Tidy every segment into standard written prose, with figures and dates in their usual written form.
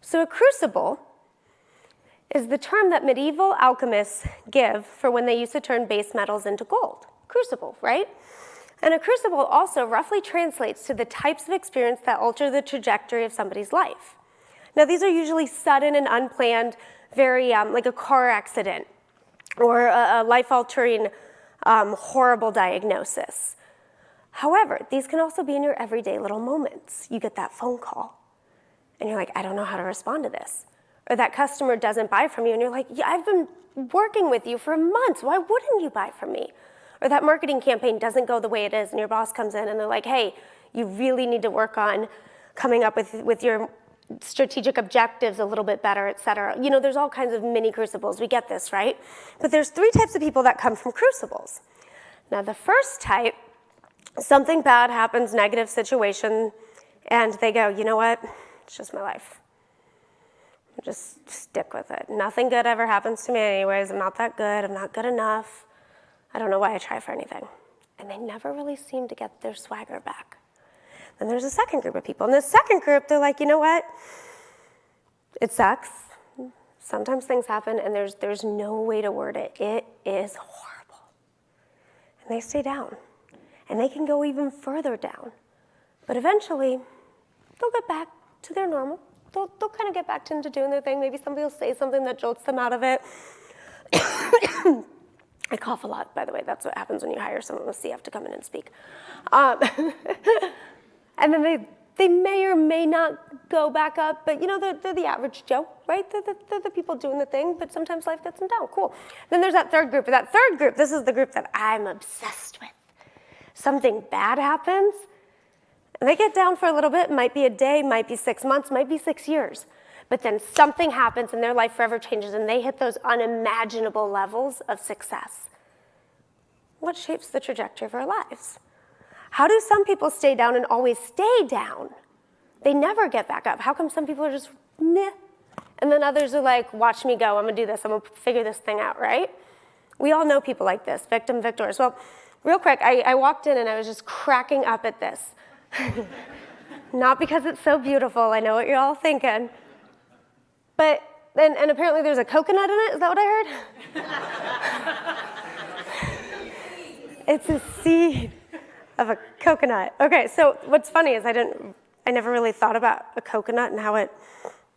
So a crucible is the term that medieval alchemists give for when they used to turn base metals into gold. Crucible, right? And a crucible also roughly translates to the types of experience that alter the trajectory of somebody's life. Now, these are usually sudden and unplanned, very like a car accident or a life-altering, horrible diagnosis. However, these can also be in your everyday little moments. You get that phone call, and you're like, I don't know how to respond to this. Or that customer doesn't buy from you, and you're like, yeah, I've been working with you for months. Why wouldn't you buy from me? Or that marketing campaign doesn't go the way it is, and your boss comes in, and they're like, hey, you really need to work on coming up with your strategic objectives a little bit better, et cetera. You know, there's all kinds of mini crucibles. We get this, right? But there's 3 types of people that come from crucibles. Now, the first type, something bad happens, negative situation, and they go, you know what? It's just my life. Just stick with it. Nothing good ever happens to me anyways. I'm not that good. I'm not good enough. I don't know why I try for anything. And they never really seem to get their swagger back. Then there's a second group of people. In this second group, they're like, you know what? It sucks. Sometimes things happen, and there's no way to word it. It is horrible. And they stay down. And they can go even further down. But eventually, they'll get back to their normal. They'll kind of get back into doing their thing. Maybe somebody will say something that jolts them out of it. I cough a lot, by the way. That's what happens when you hire someone with CF to come in and speak. And then they may or may not go back up, but you know, they're the average Joe, right? They're the people doing the thing, but sometimes life gets them down. Cool. Then there's that third group. That third group, this is the group that I'm obsessed with. Something bad happens, and they get down for a little bit. Might be a day, might be 6 months, might be 6 years. But then something happens and their life forever changes, and they hit those unimaginable levels of success. What shapes the trajectory of our lives? How do some people stay down and always stay down? They never get back up. How come some people are just, meh? And then others are like, watch me go. I'm going to do this. I'm going to figure this thing out, right? We all know people like this, victim, victors. Well, real quick, I walked in and I was just cracking up at this. Not because it's so beautiful. I know what you're all thinking. But, and apparently there's a coconut in it. Is that what I heard? It's a seed of a coconut. Okay, so what's funny is I never really thought about a coconut and how it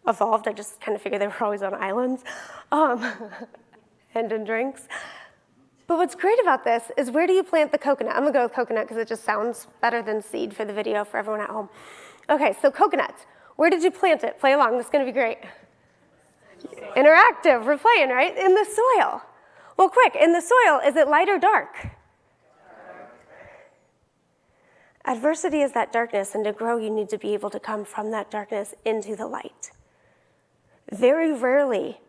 evolved. I just kind of figured they were always on islands and in drinks. But what's great about this is, where do you plant the coconut? I'm gonna go with coconut because it just sounds better than seed for the video for everyone at home. Okay, so coconuts. Where did you plant it? Play along, this is gonna be great. Interactive, we're playing, right? In the soil. Well, quick, in the soil, is it light or dark? Adversity is that darkness, and to grow, you need to be able to come from that darkness into the light. Very rarely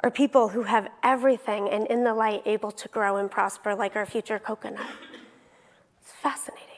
are people who have everything and in the light able to grow and prosper like our future coconut. It's fascinating.